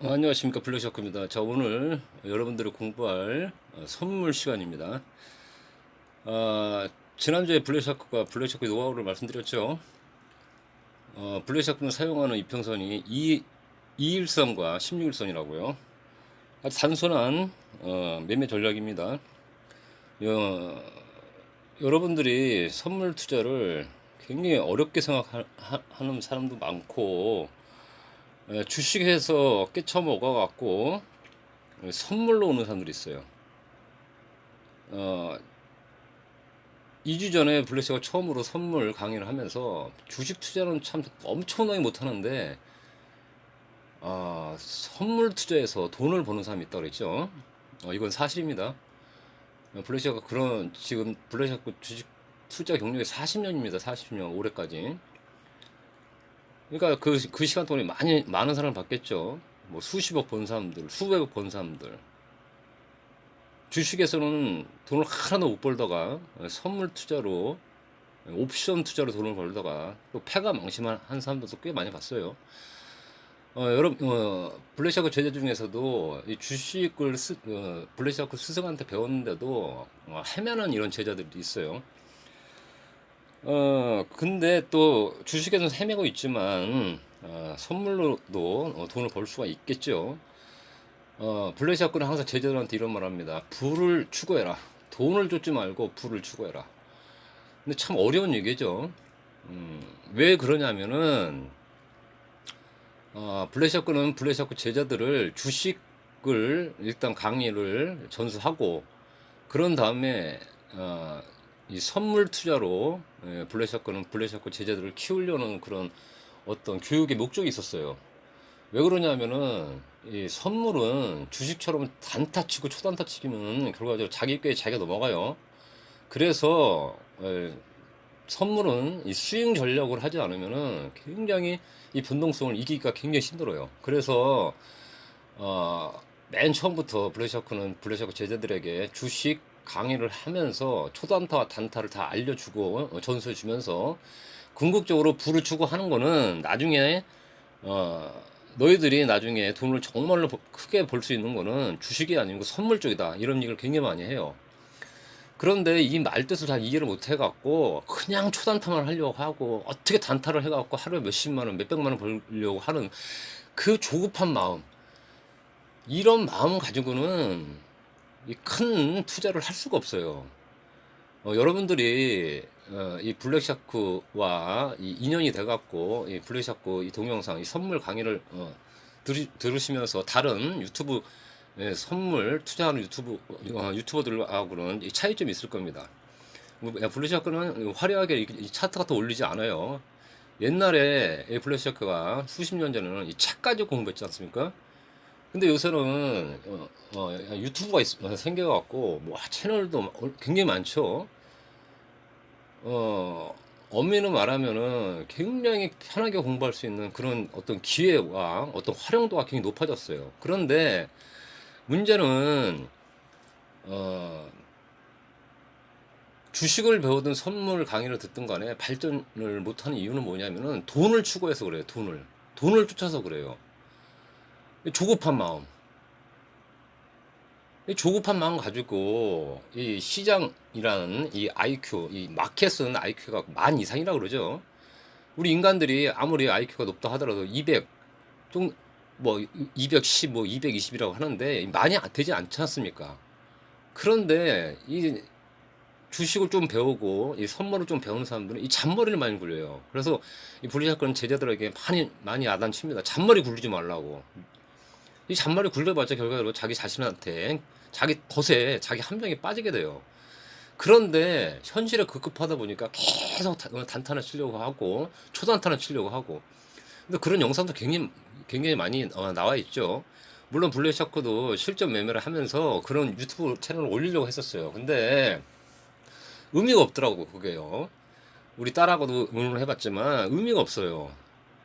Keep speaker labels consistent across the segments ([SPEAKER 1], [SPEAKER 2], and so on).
[SPEAKER 1] 안녕하십니까, 블랙샤크입니다. 자, 오늘 여러분들이 공부할 선물 시간입니다. 지난주에 블랙샤크 노하우를 말씀드렸죠. 블랙샤크는 사용하는 이평선이 2일선과 16일선이라고요. 아주 단순한 매매 전략입니다. 여러분들이 선물 투자를 굉장히 어렵게 생각하는 사람도 많고, 주식에서 깨쳐먹어 갖고 선물로 오는 사람들이 있어요. 2주 전에 블랙샤가 처음으로 선물 강의를 하면서 주식 투자는 참 엄청나게 못하는데 선물 투자에서 돈을 버는 사람이 있다고 그랬죠. 이건 사실입니다. 블랙샤가 지금 블랙샤크 주식 투자 경력이 40년입니다. 40년 올해까지. 그러니까 그 시간 동안에 많은 사람을 봤겠죠. 뭐 수십억 번 사람들, 수백억 번 사람들. 주식에서는 돈을 하나도 못 벌다가 선물 투자로, 옵션 투자로 돈을 벌다가 또 패가 망신한 사람들도 꽤 많이 봤어요. 블랙샤크 제자 중에서도 이 주식을 블랙샤크 스승한테 배웠는데도 헤매는 이런 제자들이 있어요. 근데 또 주식에서는 헤매고 있지만 선물로도 돈을 벌 수가 있겠죠. 블랙샤크는 항상 제자들한테 이런 말 합니다. 부를 추구해라. 돈을 쫓지 말고 부를 추구해라. 근데 참 어려운 얘기죠. 왜 그러냐면은 블랙샤크는 블랙샤크 제자들을 주식을 일단 강의를 전수하고 그런 다음에 이 선물 투자로 블랙샤크는 블랙샤크 제자들을 키우려는 그런 어떤 교육의 목적이 있었어요. 왜 그러냐면은 이 선물은 주식처럼 단타치고 초단타치기는 결과적으로 자기 꾀에 자기가 넘어가요. 그래서 선물은 이 수익 전략을 하지 않으면은 굉장히 이 변동성을 이기기가 굉장히 힘들어요. 그래서 맨 처음부터 블랙샤크 제자들에게 주식 강의를 하면서 초단타와 단타를 다 알려주고 전수해 주면서 궁극적으로 부를 추구하는 거는 나중에 너희들이 나중에 돈을 정말로 크게 벌 수 있는 거는 주식이 아니고 선물 쪽이다, 이런 얘기를 굉장히 많이 해요. 그런데 이 말뜻을 잘 이해를 못 해갖고 그냥 초단타만 하려고 하고 어떻게 단타를 해갖고 하루에 몇십만 원 몇백만 원 벌려고 하는 그 조급한 마음, 이런 마음 가지고는 이 큰 투자를 할 수가 없어요. 여러분들이 이 블랙샤크와 이 인연이 돼갖고 이 블랙샤크 이 동영상 이 선물 강의를 들으시면서 다른 유튜브 선물 투자하는 유튜버들하고는 이 차이점이 있을 겁니다. 블랙샤크는 화려하게 이 차트 같은 거 올리지 않아요. 옛날에 이 블랙샤크가 수십 년 전에는 이 책 가지고 공부했지 않습니까? 근데 요새는 유튜브가 생겨갖고 뭐 채널도 굉장히 많죠. 엄밀히 말하면은 굉장히 편하게 공부할 수 있는 그런 어떤 기회와 어떤 활용도가 굉장히 높아졌어요. 그런데 문제는 어, 주식을 배우든 선물 강의를 듣든 간에 발전을 못하는 이유는 뭐냐면은 돈을 추구해서 그래요. 돈을 쫓아서 그래요. 조급한 마음. 이 조급한 마음 가지고 이 시장이라는 이 IQ, 이 마켓은 IQ가 만 이상이라고 그러죠. 우리 인간들이 아무리 IQ가 높다 하더라도 200, 좀, 뭐, 210, 뭐, 220이라고 하는데, 많이 되지 않지 않습니까? 그런데, 이 주식을 좀 배우고, 이 선물을 좀 배우는 사람들은 이 잔머리를 많이 굴려요. 그래서 이 분리사건 제자들에게 많이 야단칩니다. 잔머리 굴리지 말라고. 이 잔머리 굴려봤자 결과적으로 자기 자신한테, 자기 덫에, 자기 함정에 빠지게 돼요. 그런데 현실에 급급하다 보니까 계속 단타를 치려고 하고 초단타를 치려고 하고, 근데 그런 영상도 굉장히 많이 나와 있죠. 물론 블랙샤크도 실전 매매를 하면서 그런 유튜브 채널을 올리려고 했었어요. 근데 의미가 없더라고 그게요. 우리 딸하고도 의논을 해봤지만 의미가 없어요.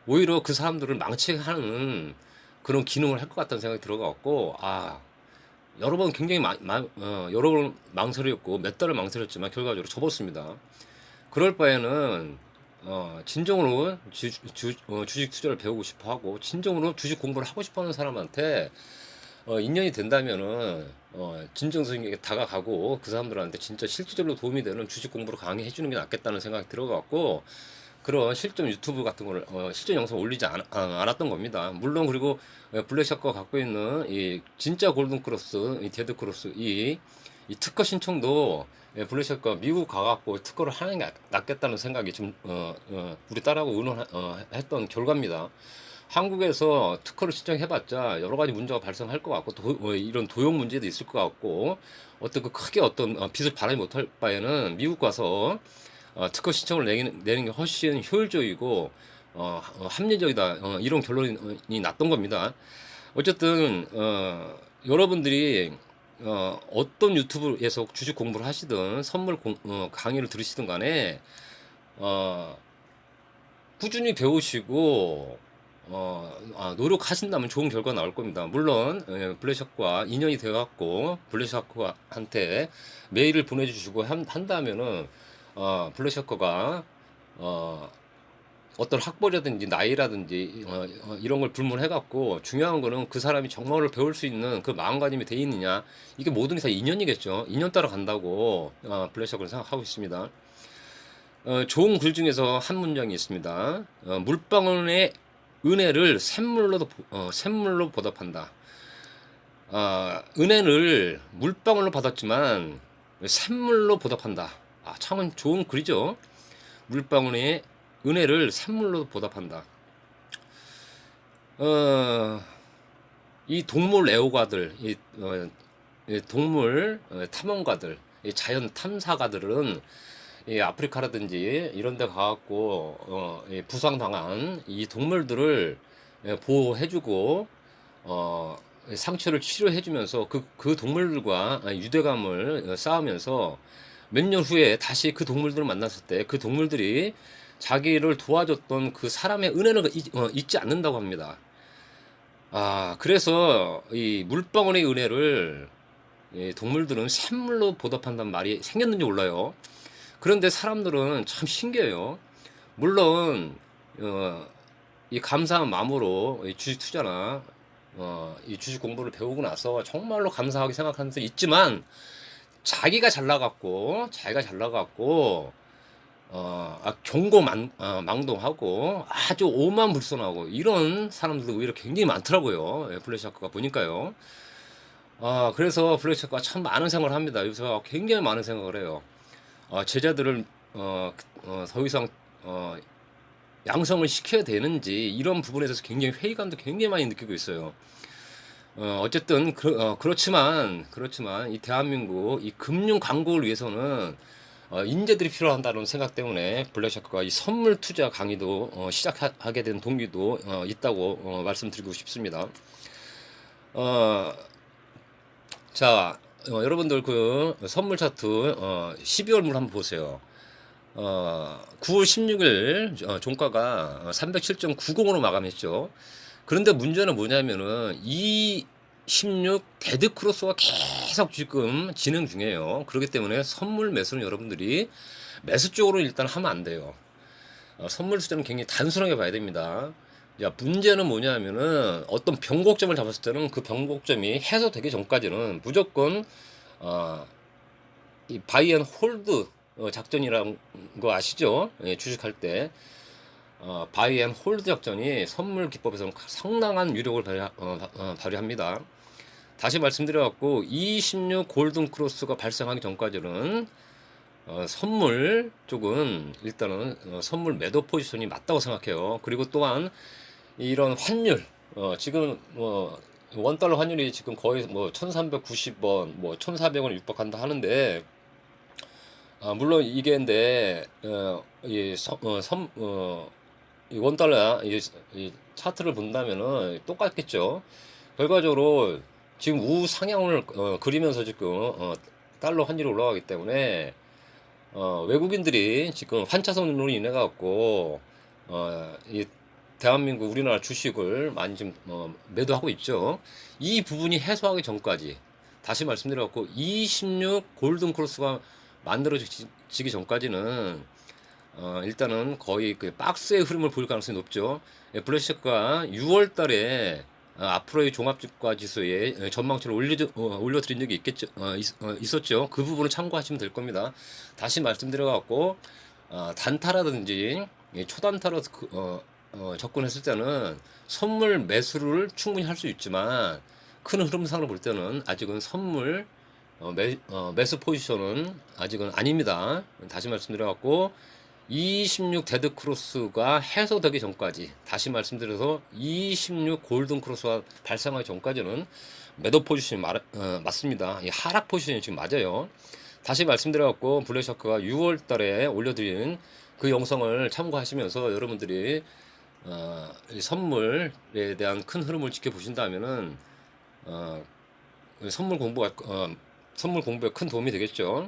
[SPEAKER 1] 오히려 그 사람들을 망치하는 그런 기능을 할 것 같다는 생각이 들어갖고, 여러 번 굉장히 여러 번 망설였고 몇 달을 망설였지만 결과적으로 접었습니다. 그럴 바에는 진정으로 주식 투자를 배우고 싶어 하고 진정으로 주식 공부를 하고 싶어 하는 사람한테 인연이 된다면은 진정성에게 다가가고 그 사람들한테 진짜 실질적으로 도움이 되는 주식 공부를 강의해 주는 게 낫겠다는 생각이 들어갖고 그런 실전 유튜브 같은 거를 실전 영상 올리지 않았던 겁니다. 물론 그리고 블랙샤크가 갖고 있는 이 진짜 골든크로스, 이 데드크로스, 이 특허 신청도 블랙샤크가 미국 가갖고 특허를 하는 게 낫겠다는 생각이 좀 우리 딸하고 의논했던 결과입니다. 한국에서 특허를 신청해봤자 여러 가지 문제가 발생할 것 같고 이런 도용 문제도 있을 것 같고 어떤 그 크게 어떤 빚을 바라지 못할 바에는 미국 가서 특허 신청을 내는 게 훨씬 효율적이고 합리적이다 이런 결론이 났던 겁니다. 어쨌든 여러분들이 어떤 유튜브에서 주식 공부를 하시든 강의를 들으시든 간에 꾸준히 배우시고 노력하신다면 좋은 결과 나올 겁니다. 물론 블랙샤크와 인연이 되어갖고 블랙샤크한테 메일을 보내주시고 한다면은 블랙샤크가 어떤 학벌이라든지 나이라든지 이런 걸 불문해갖고 중요한 거는 그 사람이 정말로 배울 수 있는 그 마음가짐이 돼 있느냐, 이게 모든 게 다 인연이겠죠. 인연 따라 간다고 블랙샤크는 생각하고 있습니다. 좋은 글 중에서 한 문장이 있습니다. 물방울의 은혜를 샘물로 보답한다. 은혜를 물방울로 받았지만 샘물로 보답한다. 참 좋은 글이죠. 물방울의 은혜를 샘물로 보답한다. 이 동물 애호가들, 이 동물 탐험가들, 이 자연 탐사가들은 이 아프리카라든지 이런 데 가갖고 부상당한 이 동물들을 보호해주고 상처를 치료해주면서 그 동물들과 유대감을 쌓으면서 몇 년 후에 다시 그 동물들을 만났을 때 그 동물들이 자기를 도와줬던 그 사람의 은혜를 잊지 않는다고 합니다. 그래서 이 물방울의 은혜를 동물들은 샘물로 보답한다는 말이 생겼는지 몰라요. 그런데 사람들은 참 신기해요. 물론 이 감사한 마음으로 이 주식 투자나 이 주식 공부를 배우고 나서 정말로 감사하게 생각하는 사람도 있지만 자기가 잘 나갔고 경고망동하고 아주 오만불손하고 이런 사람들도 오히려 굉장히 많더라고요. 블랙샤크가 보니까요. 그래서 블랙샤크가 참 많은 생각을 합니다. 요새 굉장히 많은 생각을 해요. 제자들을 더 이상 양성을 시켜야 되는지 이런 부분에 대해서 굉장히 회의감도 굉장히 많이 느끼고 있어요. 어쨌든 그렇지만 이 대한민국 이 금융 강국을 위해서는 인재들이 필요한다는 생각 때문에 블랙샤크가 이 선물 투자 강의도 시작하게 된 동기도 있다고 말씀드리고 싶습니다. 자, 여러분들 그 선물 차트 12월물 한번 보세요. 9월 16일 종가가 307.90으로 마감했죠. 그런데 문제는 뭐냐면은 이 16 데드크로스가 계속 지금 진행 중이에요. 그렇기 때문에 선물 매수는 여러분들이 매수 쪽으로 일단 하면 안 돼요. 선물 투자는 굉장히 단순하게 봐야 됩니다. 문제는 뭐냐면은 어떤 변곡점을 잡았을 때는 그 변곡점이 해소되기 전까지는 무조건 이 바이 앤 홀드 작전이라는 거 아시죠? 주식할 때 바이 앤 홀드 작전이 선물 기법에서는 상당한 유력을 발휘합니다. 다시 말씀드려갖고 26 골든 크로스가 발생하기 전까지는 선물 쪽은 일단은 선물 매도 포지션이 맞다고 생각해요. 그리고 또한 이런 환율 지금 $1 환율이 지금 거의 1390원 1400원 육박한다 하는데 물론 이게 근데 이 $1 이 차트를 본다면은 똑같겠죠. 결과적으로 지금 우상향을 그리면서 지금 달러 환율이 올라가기 때문에 외국인들이 지금 환차선으로 인해 갖고 이 대한민국 우리나라 주식을 많이 좀 매도하고 있죠. 이 부분이 해소하기 전까지 다시 말씀드려갖고 26 골든 크로스가 만들어지기 전까지는 일단은 거의 그 박스의 흐름을 보일 가능성이 높죠. 예, 블랙샤크가 6월 달에 앞으로의 종합주가 지수의 전망치를 올려드린 적이 있었죠. 그 부분을 참고하시면 될 겁니다. 다시 말씀드려갖고, 단타라든지 초단타로 접근했을 때는 선물 매수를 충분히 할 수 있지만, 큰 흐름상으로 볼 때는 아직은 선물 매수 포지션은 아직은 아닙니다. 다시 말씀드려갖고, 26 데드 크로스가 해소되기 전까지, 다시 말씀드려서 26 골든 크로스가 발생하기 전까지는 매도 포지션이 맞습니다. 이 하락 포지션이 지금 맞아요. 다시 말씀드려갖고, 블랙샤크가 6월 달에 올려드린 그 영상을 참고하시면서 여러분들이 이 선물에 대한 큰 흐름을 지켜보신다면은 선물 공부에 큰 도움이 되겠죠.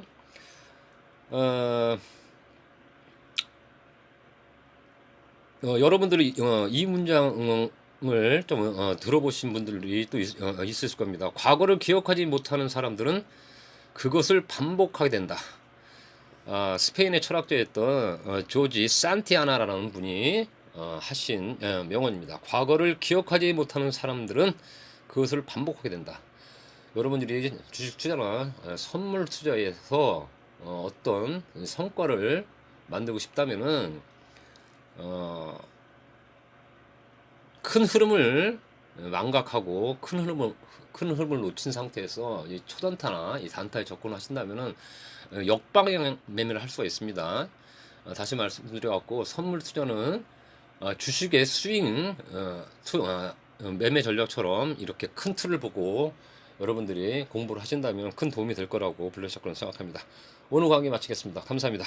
[SPEAKER 1] 여러분들이 이 문장을 좀 들어보신 분들이 또 있을 겁니다. 과거를 기억하지 못하는 사람들은 그것을 반복하게 된다. 스페인의 철학자였던 조지 산티아나라는 분이 하신 명언입니다. 과거를 기억하지 못하는 사람들은 그것을 반복하게 된다. 여러분들이 주식 투자나 선물 투자에서 어떤 성과를 만들고 싶다면은 큰 흐름을 망각하고 큰 흐름을 놓친 상태에서 이 초단타나 이 단타에 접근하신다면은 역방향 매매를 할 수가 있습니다. 다시 말씀드려갖고, 선물 투자는 주식의 스윙 매매 전략처럼 이렇게 큰 틀을 보고 여러분들이 공부를 하신다면 큰 도움이 될 거라고 블랙샤크는 생각합니다. 오늘 강의 마치겠습니다. 감사합니다.